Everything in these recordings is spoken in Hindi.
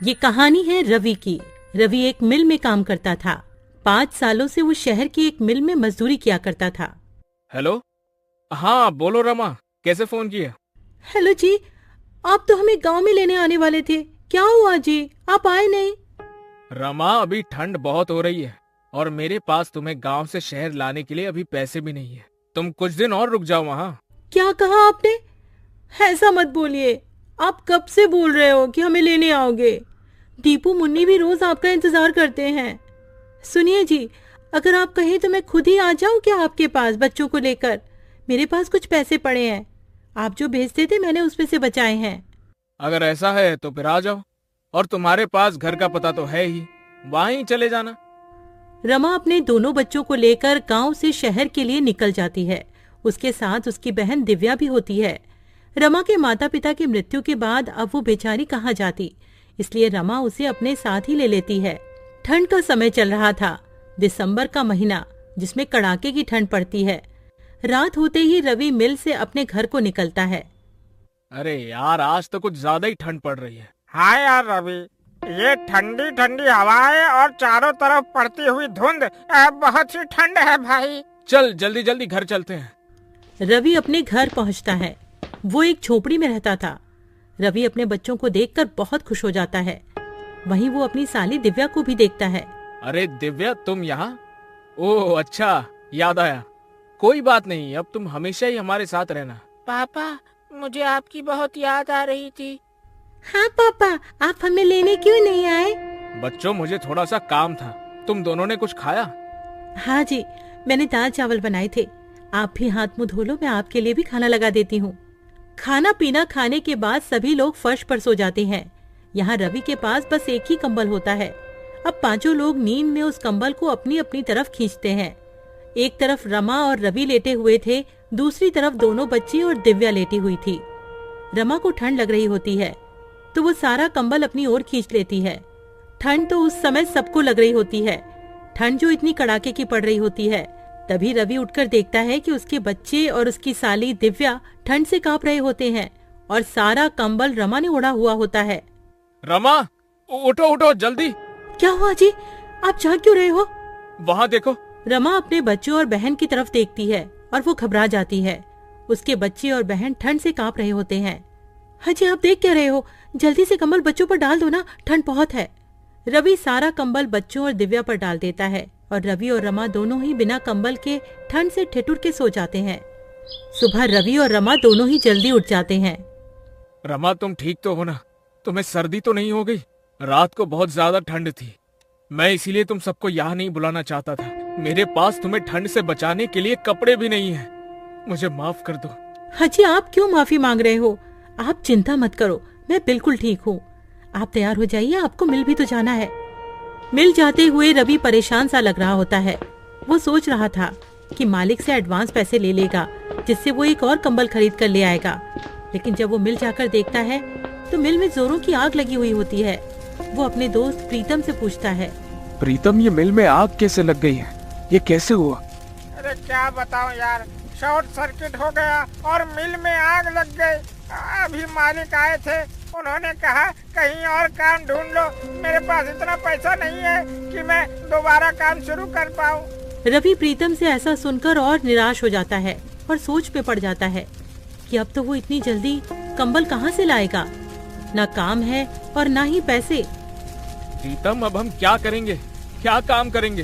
ये कहानी है रवि की। रवि एक मिल में काम करता था। 5 सालों से वो शहर की एक मिल में मजदूरी किया करता था। हेलो। हाँ बोलो रमा, कैसे फोन किया? हेलो जी, आप तो हमें गांव में लेने आने वाले थे, क्या हुआ जी, आप आए नहीं? रमा, अभी ठंड बहुत हो रही है और मेरे पास तुम्हें गांव से शहर लाने के लिए अभी पैसे भी नहीं है। तुम कुछ दिन और रुक जाओ वहाँ। क्या कहा आपने? ऐसा मत बोलिए। आप कब से बोल रहे हो कि हमें लेने आओगे? दीपू मुन्नी भी रोज आपका इंतजार करते हैं। सुनिए जी, अगर आप कहें तो मैं खुद ही आ जाऊं क्या आपके पास बच्चों को लेकर? मेरे पास कुछ पैसे पड़े हैं, आप जो भेजते थे मैंने उसमें से बचाए हैं। अगर ऐसा है तो फिर आ जाओ, और तुम्हारे पास घर का पता तो है ही, वहाँ ही चले जाना। रमा अपने दोनों बच्चों को लेकर गांव से शहर के लिए निकल जाती है। उसके साथ उसकी बहन दिव्या भी होती है। रमा के माता पिता की मृत्यु के बाद अब वो बेचारी कहाँ जाती, इसलिए रमा उसे अपने साथ ही ले लेती है। ठंड का समय चल रहा था, दिसंबर का महीना, जिसमें कड़ाके की ठंड पड़ती है। रात होते ही रवि मिल से अपने घर को निकलता है। अरे यार, आज तो कुछ ज्यादा ही ठंड पड़ रही है। हाँ यार रवि, ये ठंडी ठंडी हवाएं और चारों तरफ पड़ती हुई धुंध बहुत ही ठंड है भाई। चल जल्दी जल्दी घर चलते हैं। रवि अपने घर पहुंचता है। वो एक झोपड़ी में रहता था। रवि अपने बच्चों को देखकर बहुत खुश हो जाता है। वहीं वो अपनी साली दिव्या को भी देखता है। अरे दिव्या, तुम यहाँ? ओह अच्छा, याद आया। कोई बात नहीं, अब तुम हमेशा ही हमारे साथ रहना। पापा, मुझे आपकी बहुत याद आ रही थी। हाँ पापा, आप हमें लेने क्यों नहीं आए? बच्चों, मुझे थोड़ा सा काम था। तुम दोनों ने कुछ खाया? हाँ जी, मैंने दाल चावल बनाए थे। आप भी हाथ मुंह धो लो, मैं आपके लिए भी खाना लगा देती हूँ। खाना पीना खाने के बाद सभी लोग फर्श पर सो जाते हैं। यहाँ रवि के पास बस एक ही कंबल होता है। अब पांचों लोग नींद में उस कंबल को अपनी अपनी तरफ खींचते हैं। एक तरफ रमा और रवि लेटे हुए थे, दूसरी तरफ दोनों बच्ची और दिव्या लेटी हुई थी। रमा को ठंड लग रही होती है तो वो सारा कंबल अपनी ओर खींच लेती है। ठंड तो उस समय सबको लग रही होती है, ठंड जो इतनी कड़ाके की पड़ रही होती है। तभी रवि उठकर देखता है कि उसके बच्चे और उसकी साली दिव्या ठंड से कांप रहे होते हैं और सारा कंबल रमा ने ओढ़ा हुआ होता है। रमा, उठो उठो जल्दी। क्या हुआ जी, आप जाग क्यों रहे हो? वहाँ देखो। रमा अपने बच्चों और बहन की तरफ देखती है और वो घबरा जाती है। उसके बच्चे और बहन ठंड से कांप रहे होते हैं। हाजी, आप देख क्या रहे हो? जल्दी से कंबल बच्चों पर डाल दो ना, ठंड बहुत है। रवि सारा कंबल बच्चों और दिव्या पर डाल देता है और रवि और रमा दोनों ही बिना कंबल के ठंड से ठिठुर के सो जाते हैं। सुबह रवि और रमा दोनों ही जल्दी उठ जाते हैं। रमा, तुम ठीक तो हो ना? तुम्हें सर्दी तो नहीं हो गई? रात को बहुत ज्यादा ठंड थी, मैं इसीलिए तुम सबको यहाँ नहीं बुलाना चाहता था। मेरे पास तुम्हें ठंड से बचाने के लिए कपड़े भी नहीं है, मुझे माफ कर दो। हाजी, आप क्यों माफी मांग रहे हो? आप चिंता मत करो, मैं बिल्कुल ठीक हूँ। आप तैयार हो जाइए, आपको मिल भी तो जाना है। मिल जाते हुए रवि परेशान सा लग रहा होता है। वो सोच रहा था कि मालिक से एडवांस पैसे ले लेगा, जिससे वो एक और कंबल खरीद कर ले आएगा। लेकिन जब वो मिल जाकर देखता है तो मिल में जोरों की आग लगी हुई होती है। वो अपने दोस्त प्रीतम से पूछता है, प्रीतम, ये मिल में आग कैसे लग गई है? ये कैसे हुआ? अरे क्या बताऊं यार, शॉर्ट सर्किट हो गया और मिल में आग लग गई। अभी मालिक आए थे, उन्होंने कहा कहीं और काम ढूंढ लो। मेरे पास इतना पैसा नहीं है कि मैं दोबारा काम शुरू कर पाऊं। रवि प्रीतम से ऐसा सुनकर और निराश हो जाता है और सोच में पड़ जाता है कि अब तो वो इतनी जल्दी कंबल कहाँ से लाएगा। ना काम है और ना ही पैसे। प्रीतम, अब हम क्या करेंगे, क्या काम करेंगे?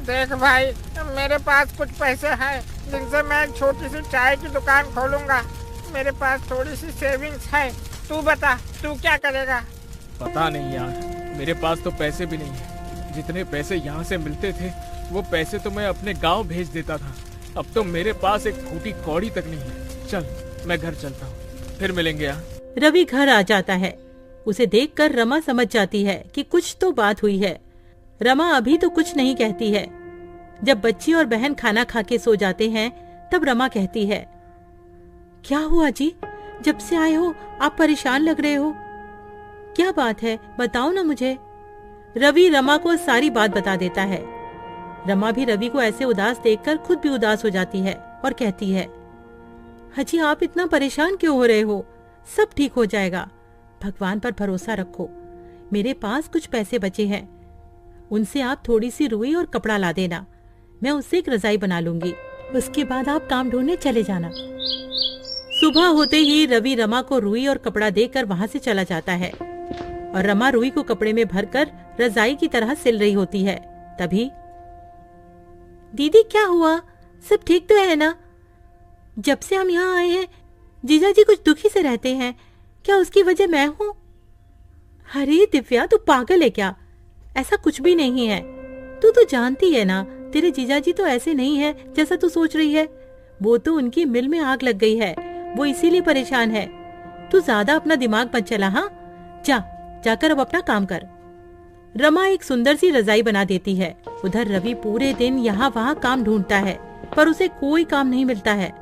देख भाई, मेरे पास कुछ पैसे हैं जिनसे मैं एक छोटी सी चाय की दुकान खोलूंगा। मेरे पास थोड़ी सी सेविंग्स है। तू बता, तू क्या करेगा? पता नहीं यार, मेरे पास तो पैसे भी नहीं है। जितने पैसे यहाँ से मिलते थे वो पैसे तो मैं अपने गांव भेज देता था। अब तो मेरे पास एक फूटी कौड़ी तक नहीं है। चल, मैं घर चलता हूँ, फिर मिलेंगे यहाँ। रवि घर आ जाता है। उसे देखकर रमा समझ जाती है कि कुछ तो बात हुई है। रमा अभी तो कुछ नहीं कहती है। जब बच्ची और बहन खाना खा के सो जाते हैं तब रमा कहती है, क्या हुआ जी, जब से आए हो आप परेशान लग रहे हो, क्या बात है, बताओ ना मुझे। रवि रमा को सारी बात बता देता है। रमा भी रवि को ऐसे उदास देखकर खुद भी उदास हो जाती है और कहती है, हाजी, आप इतना परेशान क्यों हो रहे हो? सब ठीक हो जाएगा, भगवान पर भरोसा रखो। मेरे पास कुछ पैसे बचे हैं, उनसे आप थोड़ी सी रुई और कपड़ा ला देना। मैं उससे एक रजाई बना लूंगी, उसके बाद आप काम ढूंढने चले जाना। सुबह होते ही रवि रमा को रुई और कपड़ा देकर वहां से चला जाता है और रमा रुई को कपड़े में भरकर रजाई की तरह सिल रही होती है। तभी, दीदी क्या हुआ, सब ठीक तो है ना? जब से हम यहाँ आए हैं जीजा जी कुछ दुखी से रहते हैं, क्या उसकी वजह मैं हूँ? अरे दिव्या, तू पागल है क्या? ऐसा कुछ भी नहीं है। तू तो जानती है ना, तेरे जीजा जी तो ऐसे नहीं है जैसा तू सोच रही है। वो तो उनकी मिल में आग लग गई है, वो इसीलिए परेशान है। तू ज्यादा अपना दिमाग मत चला। हाँ, जाकर अब अपना काम कर। रमा एक सुंदर सी रजाई बना देती है। उधर रवि पूरे दिन यहाँ वहाँ काम ढूंढता है, पर उसे कोई काम नहीं मिलता है।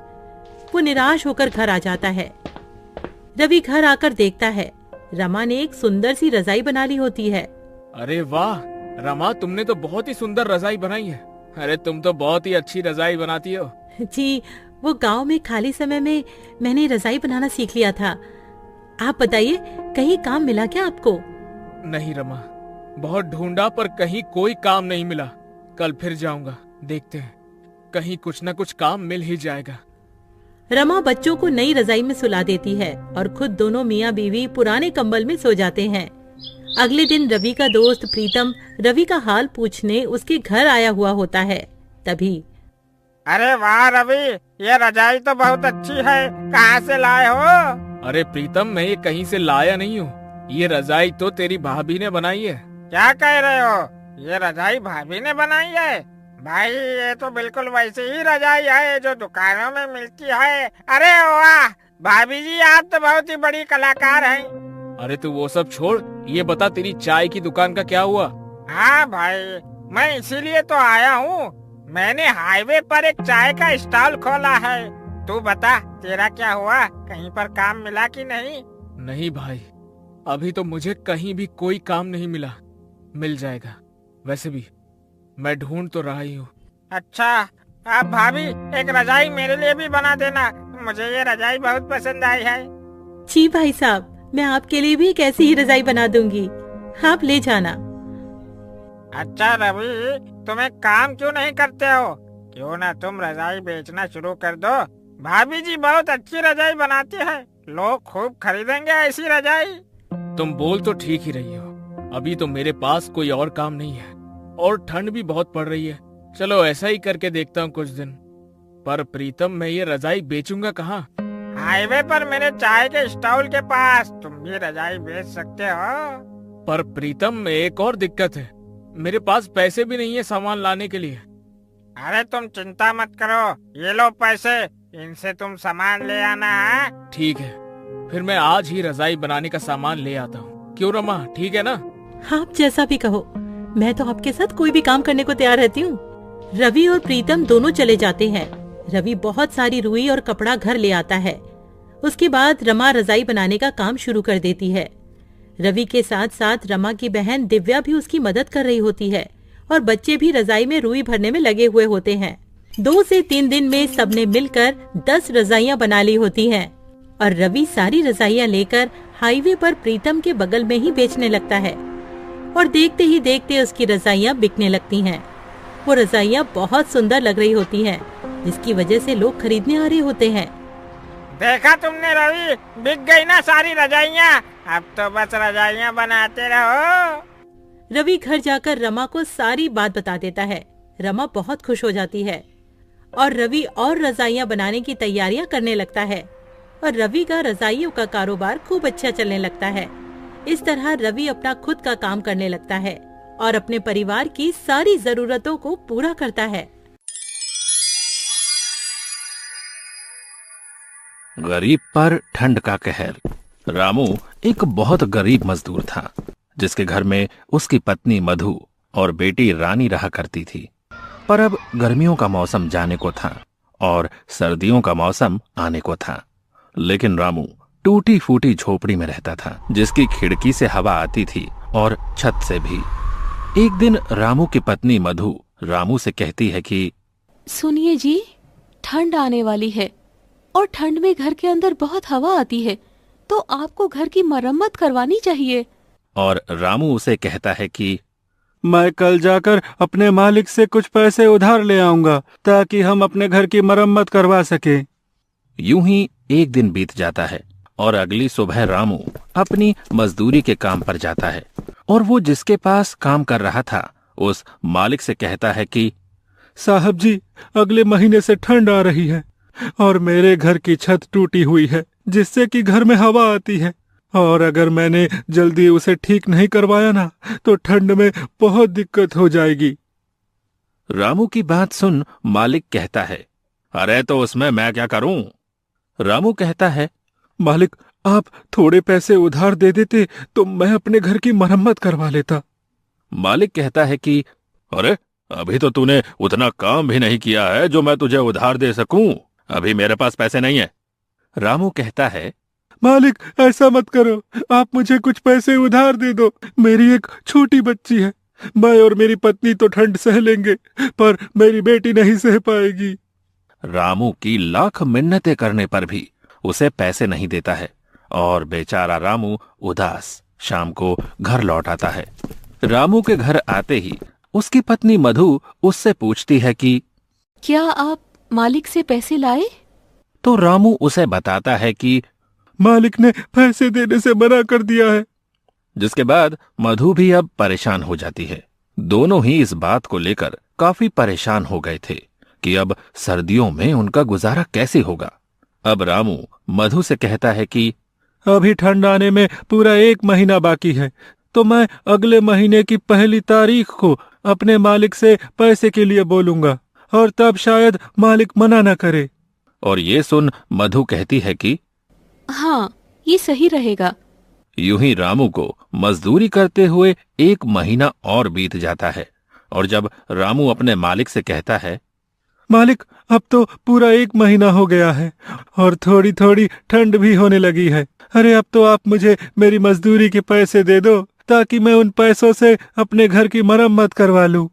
वो निराश होकर घर आ जाता है। रवि घर आकर देखता है रमा ने एक सुंदर सी रजाई बना ली होती है। अरे वाह रमा, तुमने तो बहुत ही सुंदर रजाई बनाई है। अरे तुम तो बहुत ही अच्छी रजाई बनाती हो। जी, वो गांव में खाली समय में मैंने रजाई बनाना सीख लिया था। आप बताइए, कहीं काम मिला क्या आपको? नहीं रमा, बहुत ढूंढा पर कहीं कोई काम नहीं मिला। कल फिर जाऊंगा, देखते हैं, कहीं कुछ न कुछ काम मिल ही जाएगा। रमा बच्चों को नई रजाई में सुला देती है और खुद दोनों मियाँ बीवी पुराने कंबल में सो जाते हैं। अगले दिन रवि का दोस्त प्रीतम रवि का हाल पूछने उसके घर आया हुआ होता है। तभी, अरे वाह रवि, ये रजाई तो बहुत अच्छी है, कहाँ से लाए हो? अरे प्रीतम, मैं ये कहीं से लाया नहीं हूँ। ये रजाई तो तेरी भाभी ने बनाई है। क्या कह रहे हो? ये रजाई भाभी ने बनाई है? भाई, ये तो बिल्कुल वैसी ही रजाई है जो दुकानों में मिलती है। अरे वाह भाभी जी, आप तो बहुत ही बड़ी कलाकार हैं। अरे तू वो सब छोड़, ये बता तेरी चाय की दुकान का क्या हुआ? हाँ भाई, मैं इसीलिए तो आया हूँ। मैंने हाईवे पर एक चाय का स्टॉल खोला है। तू बता, तेरा क्या हुआ? कहीं पर काम मिला कि नहीं? नहीं भाई, अभी तो मुझे कहीं भी कोई काम नहीं मिला। मिल जाएगा, वैसे भी मैं ढूंढ तो रहा ही हूँ। अच्छा, आप भाभी एक रजाई मेरे लिए भी बना देना, मुझे ये रजाई बहुत पसंद आई है। जी भाई साहब, मैं आपके लिए भी एक ऐसी ही रजाई बना दूंगी, आप ले जाना। अच्छा रवि, तुम एक काम क्यों नहीं करते हो? क्यों ना तुम रजाई बेचना शुरू कर दो। भाभी जी बहुत अच्छी रजाई बनाती है, लोग खूब खरीदेंगे ऐसी रजाई। तुम बोल तो ठीक ही रही हो, अभी तो मेरे पास कोई और काम नहीं है और ठंड भी बहुत पड़ रही है। चलो ऐसा ही करके देखता हूँ कुछ दिन। पर प्रीतम, मैं ये रजाई बेचूंगा कहाँ? हाईवे पर मेरे चाय के स्टॉल के पास तुम भी रजाई बेच सकते हो। पर प्रीतम, एक और दिक्कत है, मेरे पास पैसे भी नहीं है सामान लाने के लिए। अरे तुम चिंता मत करो, ये लो पैसे, इनसे तुम सामान ले आना है। ठीक है, फिर मैं आज ही रजाई बनाने का सामान ले आता हूँ। क्यों रमा, ठीक है ना? आप जैसा भी कहो, मैं तो आपके साथ कोई भी काम करने को तैयार रहती हूँ। रवि और प्रीतम दोनों चले जाते हैं। रवि बहुत सारी रुई और कपड़ा घर ले आता है। उसके बाद रमा रजाई बनाने का काम शुरू कर देती है। रवि के साथ साथ रमा की बहन दिव्या भी उसकी मदद कर रही होती है और बच्चे भी रजाई में रुई भरने में लगे हुए होते हैं। 2 से 3 दिन में सबने मिलकर 10 रजाइयां बना ली होती हैं और रवि सारी रजाइयां लेकर हाईवे पर प्रीतम के बगल में ही बेचने लगता है और देखते ही देखते उसकी रजाइयां बिकने लगती हैं। वो रजाइयां बहुत सुंदर लग रही होती हैं, जिसकी वजह से लोग खरीदने आ रहे होते हैं। देखा तुमने रवि, बिक गई ना सारी रजाइयां। अब तो बस रजाइयां बनाते रहो। रवि घर जाकर रमा को सारी बात बता देता है। रमा बहुत खुश हो जाती है और रवि और रजाइयां बनाने की तैयारियां करने लगता है और रवि का रजाइयों का कारोबार खूब अच्छा चलने लगता है। इस तरह रवि अपना खुद का काम करने लगता है और अपने परिवार की सारी जरूरतों को पूरा करता है। गरीब पर ठंड का कहर। रामू एक बहुत गरीब मजदूर था, जिसके घर में उसकी पत्नी मधु और बेटी रानी रहा करती थी। पर अब गर्मियों का मौसम जाने को था और सर्दियों का मौसम आने को था, लेकिन रामू टूटी फूटी झोपड़ी में रहता था, जिसकी खिड़की से हवा आती थी और छत से भी। एक दिन रामू की पत्नी मधु रामू से कहती है कि सुनिए जी, ठंड आने वाली है और ठंड में घर के अंदर बहुत हवा आती है, तो आपको घर की मरम्मत करवानी चाहिए। और रामू उसे कहता है कि मैं कल जाकर अपने मालिक से कुछ पैसे उधार ले आऊंगा ताकि हम अपने घर की मरम्मत करवा सके। यूं ही एक दिन बीत जाता है और अगली सुबह रामू अपनी मजदूरी के काम पर जाता है और वो जिसके पास काम कर रहा था उस मालिक से कहता है कि साहब जी, अगले महीने से ठंड आ रही है और मेरे घर की छत टूटी हुई है जिससे कि घर में हवा आती है, और अगर मैंने जल्दी उसे ठीक नहीं करवाया ना तो ठंड में बहुत दिक्कत हो जाएगी। रामू की बात सुन मालिक कहता है, अरे तो उसमें मैं क्या करूं? रामू कहता है, मालिक आप थोड़े पैसे उधार दे देते तो मैं अपने घर की मरम्मत करवा लेता। मालिक कहता है कि अरे अभी तो तूने उतना काम भी नहीं किया है जो मैं तुझे उधार दे सकूं, अभी मेरे पास पैसे नहीं है। रामू कहता है, मालिक ऐसा मत करो, आप मुझे कुछ पैसे उधार दे दो, मेरी एक छोटी बच्ची है, मैं और मेरी पत्नी तो ठंड सह लेंगे पर मेरी बेटी नहीं सह पाएगी। रामू की लाख मिन्नतें करने पर भी उसे पैसे नहीं देता है और बेचारा रामू उदास शाम को घर लौट आता है। रामू के घर आते ही उसकी पत्नी मधु उससे पूछती है कि क्या आप मालिक से पैसे लाए? तो रामू उसे बताता है कि मालिक ने पैसे देने से मना कर दिया है। जिसके बाद मधु भी अब परेशान हो जाती है। दोनों ही इस बात को लेकर काफी परेशान हो गए थे कि अब सर्दियों में उनका गुजारा कैसे होगा। अब रामू मधु से कहता है कि अभी ठंड आने में पूरा 1 महीना बाकी है, तो मैं अगले महीने की 1 तारीख को अपने मालिक से पैसे के लिए बोलूंगा और तब शायद मालिक मना न करे। और ये सुन मधु कहती है कि हाँ, ये सही रहेगा। यूं ही रामू को मजदूरी करते हुए 1 महीना और बीत जाता है और जब रामू अपने मालिक से कहता है, मालिक अब तो पूरा 1 महीना हो गया है और थोड़ी थोड़ी ठंड भी होने लगी है, अरे अब तो आप मुझे मेरी मजदूरी के पैसे दे दो ताकि मैं उन पैसों से अपने घर की मरम्मत करवा लूं।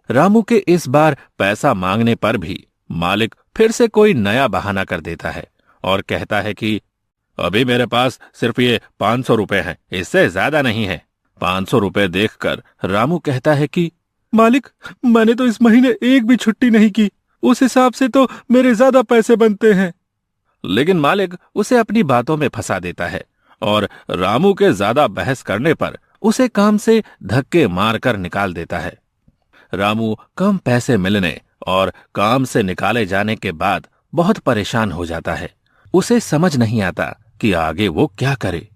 रामू के इस बार पैसा मांगने पर भी मालिक फिर से कोई नया बहाना कर देता है और कहता है कि अभी मेरे पास सिर्फ ये 500 रुपए हैं, इससे ज्यादा नहीं है। 500 रुपए देखकर रामू कहता है कि मालिक मैंने तो इस महीने एक भी छुट्टी नहीं की, उस हिसाब से तो मेरे ज्यादा पैसे बनते हैं। लेकिन मालिक उसे अपनी बातों में फंसा देता है और रामू के ज्यादा बहस करने पर उसे काम से धक्के मारकर निकाल देता है। रामू कम पैसे मिलने और काम से निकाले जाने के बाद बहुत परेशान हो जाता है। उसे समझ नहीं आता कि आगे वो क्या करे।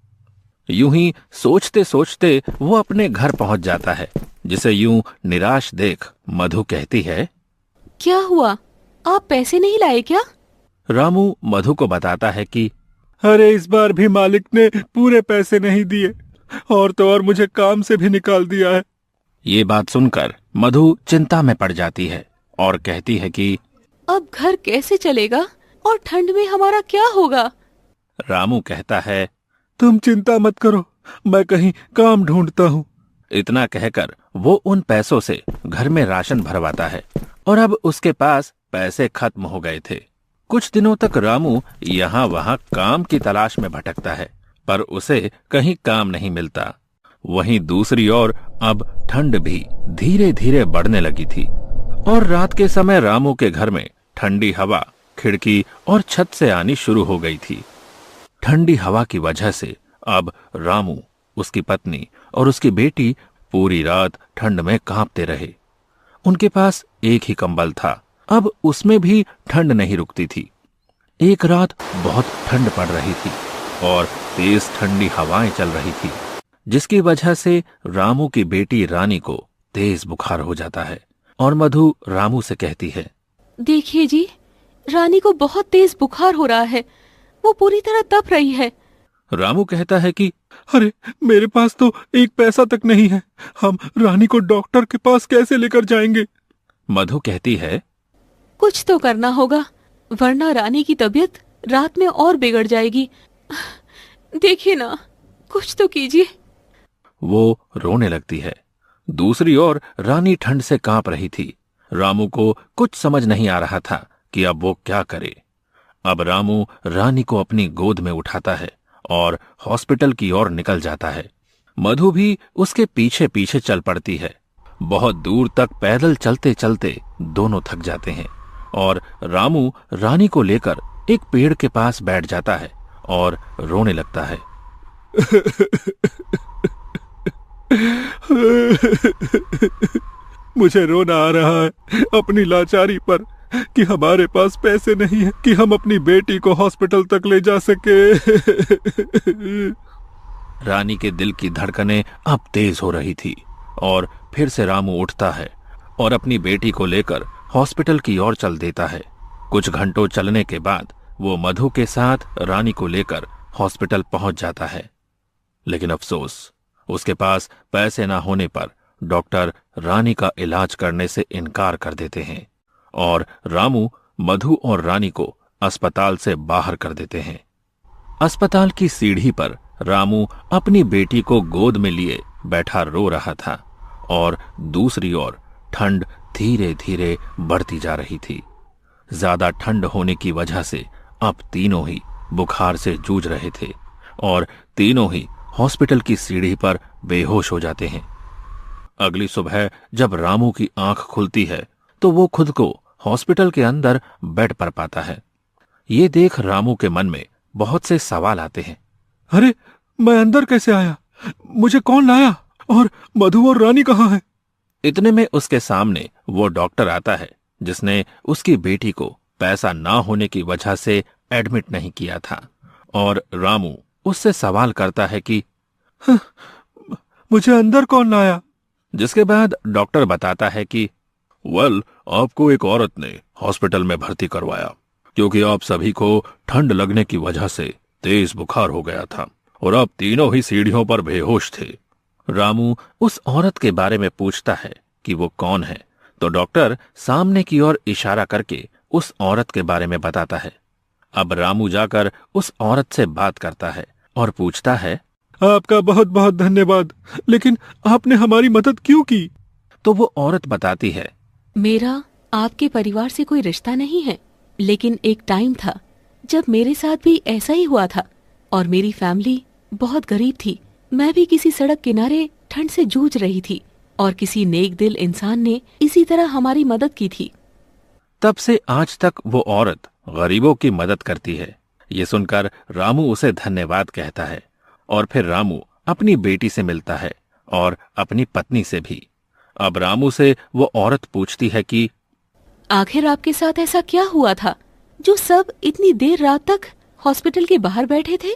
यूं ही सोचते सोचते वो अपने घर पहुंच जाता है, जिसे यूं निराश देख मधु कहती है, क्या हुआ, आप पैसे नहीं लाए क्या? रामू मधु को बताता है कि अरे इस बार भी मालिक ने पूरे पैसे नहीं दिए और तो और मुझे काम से भी निकाल दिया है। ये बात सुनकर मधु चिंता में पड़ जाती है और कहती है कि अब घर कैसे चलेगा और ठंड में हमारा क्या होगा? रामू कहता है, तुम चिंता मत करो, मैं कहीं काम ढूंढता हूँ। इतना कहकर वो उन पैसों से घर में राशन भरवाता है और अब उसके पास पैसे खत्म हो गए थे। कुछ दिनों तक रामू यहाँ वहाँ काम की तलाश में भटकता है पर उसे कहीं काम नहीं मिलता। वहीं दूसरी ओर अब ठंड भी धीरे धीरे बढ़ने लगी थी और रात के समय रामू के घर में ठंडी हवा खिड़की और छत से आनी शुरू हो गई थी। ठंडी हवा की वजह से अब रामू, उसकी पत्नी और उसकी बेटी पूरी रात ठंड में कांपते रहे। उनके पास एक ही कंबल था, अब उसमें भी ठंड नहीं रुकती थी। एक रात बहुत ठंड पड़ रही थी और तेज ठंडी हवाएं चल रही थी, जिसकी वजह से रामू की बेटी रानी को तेज बुखार हो जाता है और मधु रामू से कहती है, देखिए जी, रानी को बहुत तेज बुखार हो रहा है, वो पूरी तरह तप रही है। रामू कहता है कि अरे मेरे पास तो 1 पैसा तक नहीं है, हम रानी को डॉक्टर के पास कैसे लेकर जाएंगे? मधु कहती है, कुछ तो करना होगा वरना रानी की तबीयत रात में और बिगड़ जाएगी। देखिए ना, कुछ तो कीजिए। वो रोने लगती है। दूसरी ओर रानी ठंड से कांप रही थी। रामू को कुछ समझ नहीं आ रहा था कि अब वो क्या करे। अब रामू रानी को अपनी गोद में उठाता है और हॉस्पिटल की ओर निकल जाता है। मधु भी उसके पीछे पीछे चल पड़ती है। बहुत दूर तक पैदल चलते चलते दोनों थक जाते हैं और रामू रानी को लेकर एक पेड़ के पास बैठ जाता है और रोने लगता है। मुझे रोना आ रहा है अपनी लाचारी पर कि हमारे पास पैसे नहीं है कि हम अपनी बेटी को हॉस्पिटल तक ले जा सके। रानी के दिल की धड़कनें अब तेज हो रही थी और फिर से रामू उठता है और अपनी बेटी को लेकर हॉस्पिटल की ओर चल देता है। कुछ घंटों चलने के बाद वो मधु के साथ रानी को लेकर हॉस्पिटल पहुंच जाता है। लेकिन अफसोस, उसके पास पैसे ना होने पर डॉक्टर रानी का इलाज करने से इनकार कर देते हैं और रामू, मधु और रानी को अस्पताल से बाहर कर देते हैं। अस्पताल की सीढ़ी पर रामू अपनी बेटी को गोद में लिए बैठा रो रहा था और दूसरी ओर ठंड धीरे धीरे बढ़ती जा रही थी। ज्यादा ठंड होने की वजह से अब तीनों ही बुखार से जूझ रहे थे और तीनों ही हॉस्पिटल की सीढ़ी पर बेहोश हो जाते हैं। अगली सुबह जब रामू की आंख खुलती है तो वो खुद को हॉस्पिटल के अंदर बेड पर पाता है। ये देख रामू के मन में बहुत से सवाल आते हैं। अरे, मैं अंदर कैसे आया? मुझे कौन लाया? और मधु और रानी कहाँ हैं? इतने में उसके सामने वो डॉक्टर आता है जिसने उसकी बेटी को पैसा ना होने की वजह से एडमिट नहीं किया था और रामू उससे सवाल करता है कि मुझे अंदर कौन लाया? जिसके बाद डॉक्टर बताता है कि आपको एक औरत ने हॉस्पिटल में भर्ती करवाया क्योंकि आप सभी को ठंड लगने की वजह से तेज बुखार हो गया था और आप तीनों ही सीढ़ियों पर बेहोश थे। रामू उस औरत के बारे में पूछता है कि वो कौन है, तो डॉक्टर सामने की ओर इशारा करके उस औरत के बारे में बताता है। अब रामू जाकर उस औरत से बात करता है और पूछता है, आपका बहुत बहुत धन्यवाद, लेकिन आपने हमारी मदद क्यों की? तो वो औरत बताती है, मेरा आपके परिवार से कोई रिश्ता नहीं है, लेकिन एक टाइम था जब मेरे साथ भी ऐसा ही हुआ था और मेरी फैमिली बहुत गरीब थी। मैं भी किसी सड़क किनारे ठंड से जूझ रही थी और किसी नेक दिल इंसान ने इसी तरह हमारी मदद की थी। तब से आज तक वो औरत गरीबों की मदद करती है। ये सुनकर रामू उसे धन्यवाद कहता है और फिर रामू अपनी बेटी से मिलता है और अपनी पत्नी से भी। अब रामू से वो औरत पूछती है कि आखिर आपके साथ ऐसा क्या हुआ था जो सब इतनी देर रात तक हॉस्पिटल के बाहर बैठे थे?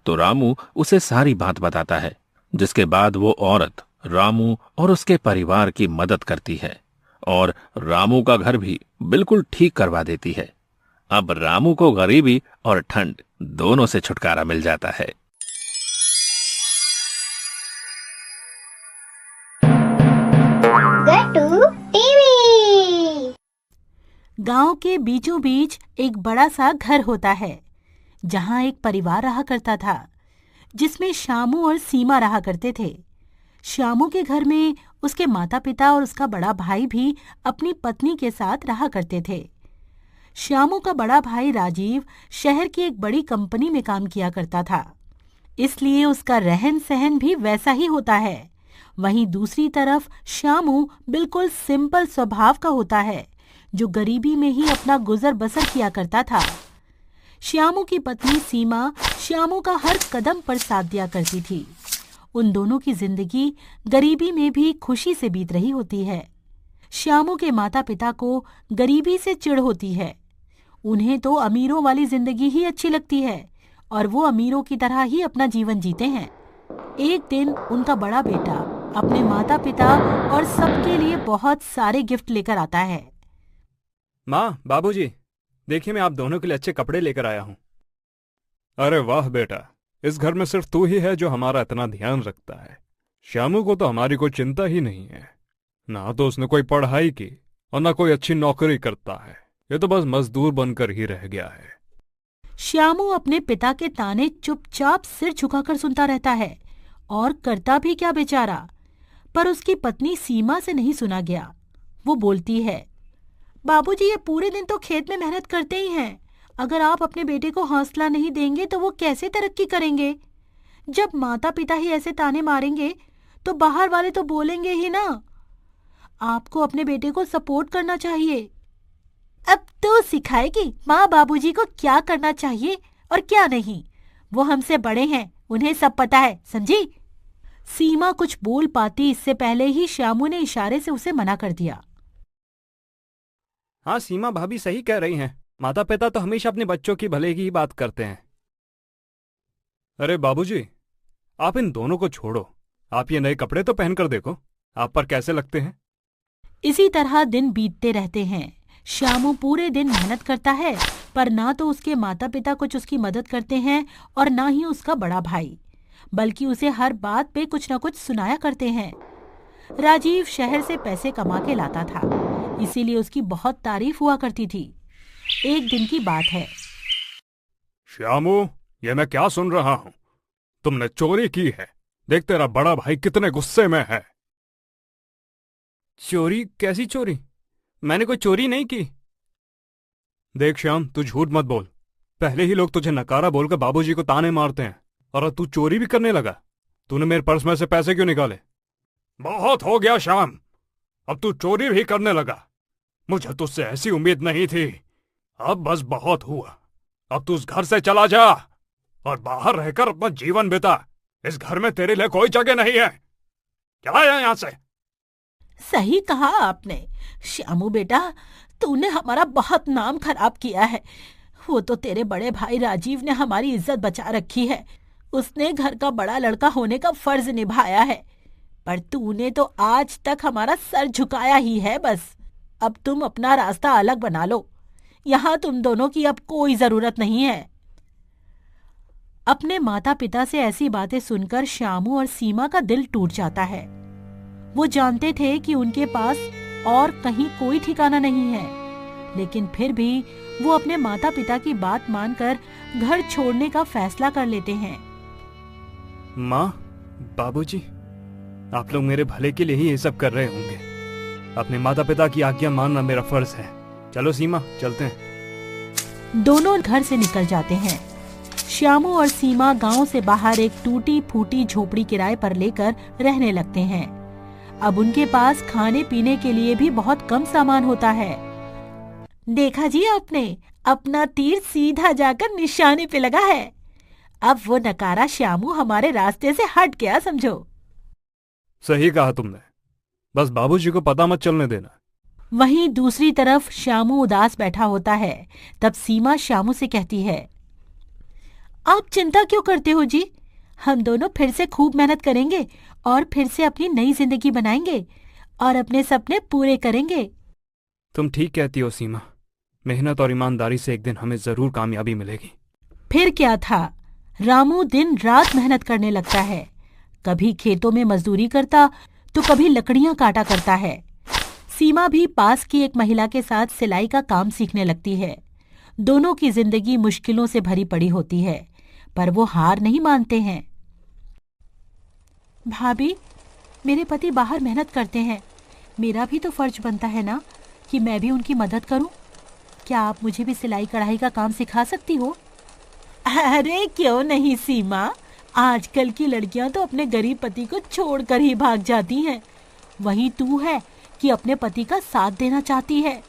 तो रामू उसे सारी बात बताता है, जिसके बाद वो औरत रामू और उसके परिवार की मदद करती है और रामू का घर भी बिल्कुल ठीक करवा देती है। अब रामू को गरीबी और ठंड दोनों से छुटकारा मिल जाता है। गांव के बीचों बीच एक बड़ा सा घर होता है जहां एक परिवार रहा करता था जिसमें श्यामू और सीमा रहा करते थे। श्यामू के घर में उसके माता पिता और उसका बड़ा भाई भी अपनी पत्नी के साथ रहा करते थे। श्यामू का बड़ा भाई राजीव शहर की एक बड़ी कंपनी में काम किया करता था, इसलिए उसका रहन सहन भी वैसा ही होता है। वहीं दूसरी तरफ श्यामू बिल्कुल सिंपल स्वभाव का होता है जो गरीबी में ही अपना गुजर बसर किया करता था। श्यामू की पत्नी सीमा श्यामू का हर कदम पर साथ दिया करती थी। उन दोनों की जिंदगी गरीबी में भी खुशी से बीत रही होती है। श्यामू के माता पिता को गरीबी से चिढ़ होती है। उन्हें तो अमीरों वाली जिंदगी ही अच्छी लगती है और वो अमीरों की तरह ही अपना जीवन जीते हैं। एक दिन उनका बड़ा बेटा अपने माता पिता और सबके लिए बहुत सारे गिफ्ट लेकर आता है। माँ, बाबूजी, देखिए मैं आप दोनों के लिए अच्छे कपड़े लेकर आया हूँ। अरे वाह बेटा, इस घर में सिर्फ तू ही है जो हमारा इतना ध्यान रखता है। श्यामू को तो हमारी कोई चिंता ही नहीं है। ना तो उसने कोई पढ़ाई की और ना कोई अच्छी नौकरी करता है। ये तो बस मजदूर बनकर ही रह गया है। श्यामू अपने पिता के ताने चुपचाप सिर झुकाकर सुनता रहता है और करता भी क्या बेचारा। पर उसकी पत्नी सीमा से नहीं सुना गया। वो बोलती है, बाबूजी, ये पूरे दिन तो खेत में मेहनत करते ही हैं। अगर आप अपने बेटे को हौसला नहीं देंगे तो वो कैसे तरक्की करेंगे? जब माता पिता ही ऐसे ताने मारेंगे तो बाहर वाले तो बोलेंगे ही ना। आपको अपने बेटे को सपोर्ट करना चाहिए। अब तो सिखाएगी माँ बाबूजी को क्या करना चाहिए और क्या नहीं। वो हमसे बड़े हैं, उन्हें सब पता है, समझी? सीमा कुछ बोल पाती इससे पहले ही श्यामू ने इशारे से उसे मना कर दिया। हाँ, सीमा भाभी सही कह रही हैं। माता पिता तो हमेशा अपने बच्चों की भले की ही बात करते हैं। अरे बाबूजी, आप इन दोनों को छोड़ो। आप ये नए कपड़े तो पहनकर देखो, आप पर कैसे लगते हैं। इसी तरह दिन बीतते रहते हैं। श्यामू पूरे दिन मेहनत करता है, पर ना तो उसके माता पिता कुछ उसकी मदद करते हैं और ना ही उसका बड़ा भाई, बल्कि उसे हर बात पे कुछ न कुछ सुनाया करते हैं। राजीव शहर से पैसे कमा के लाता था, इसीलिए उसकी बहुत तारीफ हुआ करती थी। एक दिन की बात है। श्यामू, ये मैं क्या सुन रहा हूं? तुमने चोरी की है। देख तेरा बड़ा भाई कितने गुस्से में है। चोरी? कैसी चोरी? मैंने कोई चोरी नहीं की। देख श्याम, तू झूठ मत बोल। पहले ही लोग तुझे नकारा बोलकर बाबूजी को ताने मारते हैं, और अब तू चोरी भी करने लगा। तूने मेरे पर्स में से पैसे क्यों निकाले? बहुत हो गया श्याम, अब तू चोरी भी करने लगा। मुझे तुझसे ऐसी उम्मीद नहीं थी। अब बस बहुत हुआ। अब तू उस घर से चला जा और बाहर रहकर अपना जीवन बिता। इस घर में तेरे लिए कोई जगह नहीं है। चला जा यहाँ से। सही कहा आपने श्यामू बेटा, तूने हमारा बहुत नाम खराब किया है। वो तो तेरे बड़े भाई राजीव ने हमारी इज्जत बचा रखी है। उसने घर का बड़ा लड़का होने का फर्ज निभाया है, पर तूने तो आज तक हमारा सर झुकाया ही है। बस अब तुम अपना रास्ता अलग बना लो। यहाँ तुम दोनों की अब कोई जरूरत नहीं है। अपने माता पिता से ऐसी बातें सुनकर श्यामू और सीमा का दिल टूट जाता है। वो जानते थे कि उनके पास और कहीं कोई ठिकाना नहीं है, लेकिन फिर भी वो अपने माता पिता की बात मानकर घर छोड़ने का फैसला कर लेते हैं। माँ, बाबूजी, आप लोग मेरे भले के लिए ही ये सब कर रहे होंगे। अपने माता पिता की आज्ञा मानना मेरा फर्ज है। चलो सीमा, चलते हैं। दोनों घर से निकल जाते हैं। श्यामू और सीमा गांव से बाहर एक टूटी फूटी झोपड़ी किराए पर लेकर रहने लगते हैं। अब उनके पास खाने पीने के लिए भी बहुत कम सामान होता है। देखा जी आपने, अपना तीर सीधा जाकर निशाने पे लगा है। अब वो नकारा श्यामू हमारे रास्ते से हट गया, समझो। सही कहा तुमने, बस बाबूजी को पता मत चलने देना। वहीं दूसरी तरफ श्यामू उदास बैठा होता है। तब सीमा श्यामू से कहती है, आप चिंता क्यों करते हो जी? हम दोनों फिर से खूब मेहनत करेंगे और फिर से अपनी नई जिंदगी बनाएंगे और अपने सपने पूरे करेंगे। तुम ठीक कहती हो सीमा। मेहनत और ईमानदारी से एक दिन हमें जरूर कामयाबी मिलेगी। फिर क्या था, रामू दिन रात मेहनत करने लगता है। कभी खेतों में मजदूरी करता तो कभी लकड़ियां काटा करता है। सीमा भी पास की एक महिला के साथ सिलाई का काम सीखने लगती है। दोनों की जिंदगी मुश्किलों से भरी पड़ी होती है, पर वो हार नहीं मानते हैं। भाभी, मेरे पति बाहर मेहनत करते हैं, मेरा भी तो फर्ज बनता है ना कि मैं भी उनकी मदद करूं। क्या आप मुझे भी सिलाई कढ़ाई का काम सिखा सकती हो? अरे क्यों नहीं सीमा, आजकल की लड़कियां तो अपने गरीब पति को छोड़कर ही भाग जाती हैं। वहीं तू है कि अपने पति का साथ देना चाहती है।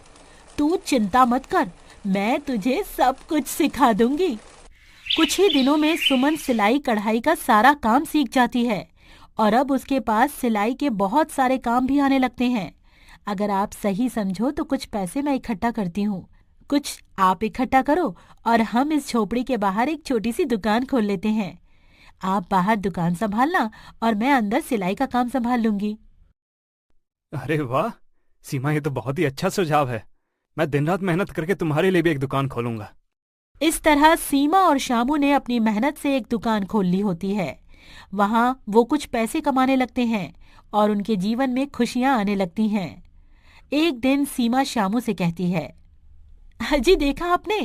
तू चिंता मत कर, मैं तुझे सब कुछ सिखा दूंगी। कुछ ही दिनों में सुमन सिलाई कढ़ाई का सारा काम सीख जाती है और अब उसके पास सिलाई के बहुत सारे काम भी आने लगते हैं। अगर आप सही समझो तो कुछ पैसे मैं इकट्ठा करती हूँ, कुछ आप इकट्ठा करो और हम इस झोपड़ी के बाहर एक छोटी सी दुकान खोल लेते हैं। आप बाहर दुकान संभालना और मैं अंदर सिलाई का काम संभाल लूंगी। अरे वाह सीमा, ये तो बहुत ही अच्छा सुझाव है। मैं दिन रात मेहनत करके तुम्हारे लिए भी एक दुकान खोलूंगा। इस तरह सीमा और श्यामू ने अपनी मेहनत से एक दुकान खोल ली होती है। वहां वो कुछ पैसे कमाने लगते हैं और उनके जीवन में खुशियां आने लगती हैं। एक दिन सीमा श्यामू से कहती है, जी देखा आपने,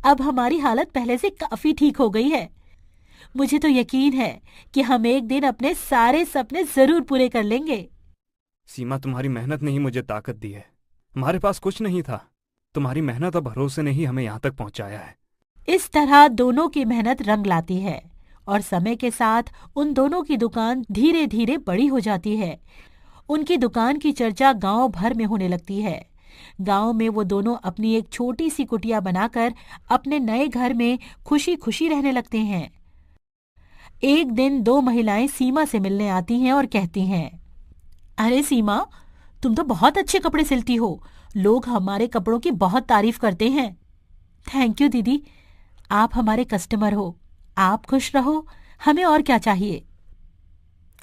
अब हमारी हालत पहले से काफी ठीक हो गई है। मुझे तो यकीन है कि हम एक दिन अपने सारे सपने जरूर पूरे कर लेंगे। सीमा, तुम्हारी मेहनत ने ही मुझे ताकत दी है। हमारे पास कुछ नहीं था, तुम्हारी मेहनत और भरोसे ने ही हमें यहाँ तक पहुँचाया है। इस तरह दोनों की मेहनत रंग लाती है और समय के साथ उन दोनों की दुकान धीरे धीरे बड़ी हो जाती है। उनकी दुकान की चर्चा गांव भर में होने लगती है। गांव में वो दोनों अपनी एक छोटी सी कुटिया बनाकर अपने नए घर में खुशी खुशी रहने लगते हैं। एक दिन दो महिलाएं सीमा से मिलने आती हैं और कहती हैं, अरे सीमा, तुम तो बहुत अच्छे कपड़े सिलती हो। लोग हमारे कपड़ों की बहुत तारीफ करते हैं। थैंक यू दीदी, आप हमारे कस्टमर हो। आप खुश रहो, हमें और क्या चाहिए।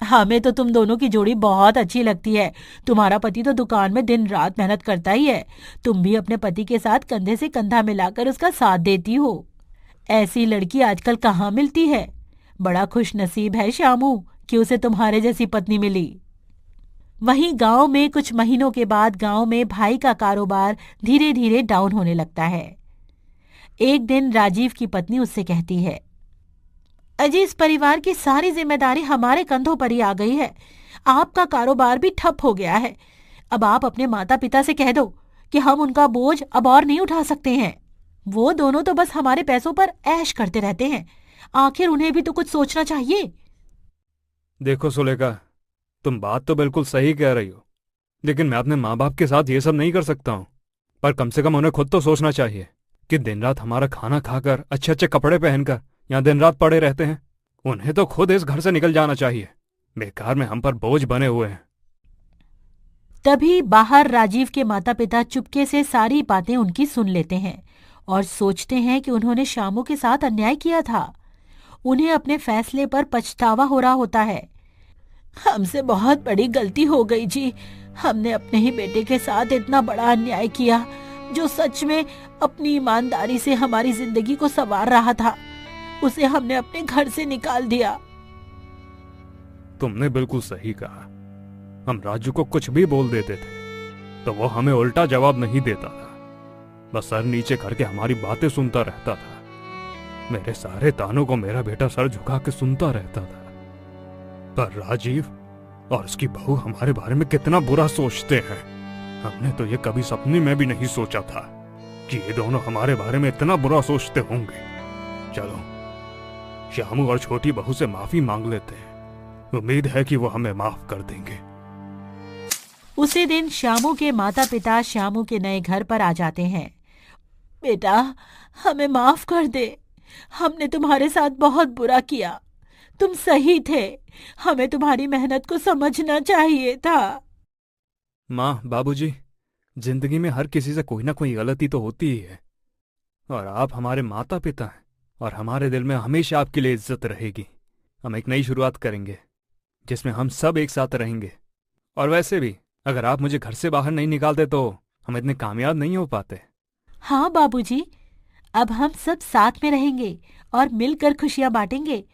हमें तो तुम दोनों की जोड़ी बहुत अच्छी लगती है। तुम्हारा पति तो दुकान में दिन रात मेहनत करता ही है। तुम भी अपने पति के साथ कंधे से कंधा मिलाकर उसका साथ देती हो। ऐसी लड़की आजकल कहाँ मिलती है। बड़ा खुश नसीब है श्यामू कि उसे तुम्हारे जैसी पत्नी मिली। वहीं गांव में कुछ महीनों के बाद गांव में भाई का कारोबार धीरे धीरे डाउन होने लगता है। एक दिन राजीव की पत्नी उससे कहती है, अजी, इस परिवार की सारी जिम्मेदारी हमारे कंधों पर ही आ गई है। आपका कारोबार भी ठप हो गया है। अब आप अपने माता पिता से कह दो कि हम उनका बोझ अब और नहीं उठा सकते हैं। वो दोनों तो बस हमारे पैसों पर ऐश करते रहते हैं। आखिर उन्हें भी तो कुछ सोचना चाहिए। देखो सुलेखा, तुम बात तो बिल्कुल सही कह रही हो, लेकिन मैं अपने माँ बाप के साथ ये सब नहीं कर सकता हूँ। पर कम से कम उन्हें खुद तो सोचना चाहिए कि दिन रात हमारा खाना खाकर अच्छे अच्छे कपड़े पहनकर यहाँ दिन रात पड़े रहते हैं। उन्हें तो खुद इस घर से निकल जाना चाहिए। बेकार में हम पर बोझ बने हुए हैं। तभी बाहर राजीव के माता पिता चुपके से सारी बातें उनकी सुन लेते हैं और सोचते हैं कि उन्होंने श्यामू के साथ अन्याय किया था। उन्हें अपने फैसले पर पछतावा हो रहा होता है। हमसे बहुत बड़ी गलती हो गई जी। हमने अपने ही बेटे के साथ इतना बड़ा अन्याय किया, जो सच में अपनी ईमानदारी से हमारी जिंदगी को संवार रहा था। उसे हमने अपने घर से निकाल दिया। तुमने बिल्कुल सही कहा। हम राजू को कुछ भी बोल देते थे तो वो हमें उल्टा जवाब नहीं देता था, बस सर नीचे करके हमारी बातें सुनता रहता था। मेरे सारे तानों को मेरा बेटा सर झुका के सुनता रहता था। पर राजीव और उसकी बहू हमारे बारे में कितना बुरा सोचते हैं। हमने तो ये कभी सपने में भी नहीं सोचा था कि ये दोनों हमारे बारे में इतना बुरा सोचते होंगे। चलो श्यामू और छोटी बहू से माफी मांग लेते हैं। उम्मीद है कि वो हमें माफ कर देंगे। उसी दिन श्यामू के माता पिता श्यामू के नए घर पर आ जाते हैं। बेटा, हमें माफ कर दे। हमने तुम्हारे साथ बहुत बुरा किया। तुम सही थे। हमें तुम्हारी मेहनत को समझना चाहिए था। माँ, बाबूजी, जिंदगी में हर किसी से कोई ना कोई गलती तो होती ही है, और आप हमारे माता पिता हैं और हमारे दिल में हमेशा आपके लिए इज्जत रहेगी। हम एक नई शुरुआत करेंगे जिसमें हम सब एक साथ रहेंगे। और वैसे भी अगर आप मुझे घर से बाहर नहीं निकालते तो हम इतने कामयाब नहीं हो पाते। हाँ बाबूजी, अब हम सब साथ में रहेंगे और मिलकर खुशियां बांटेंगे।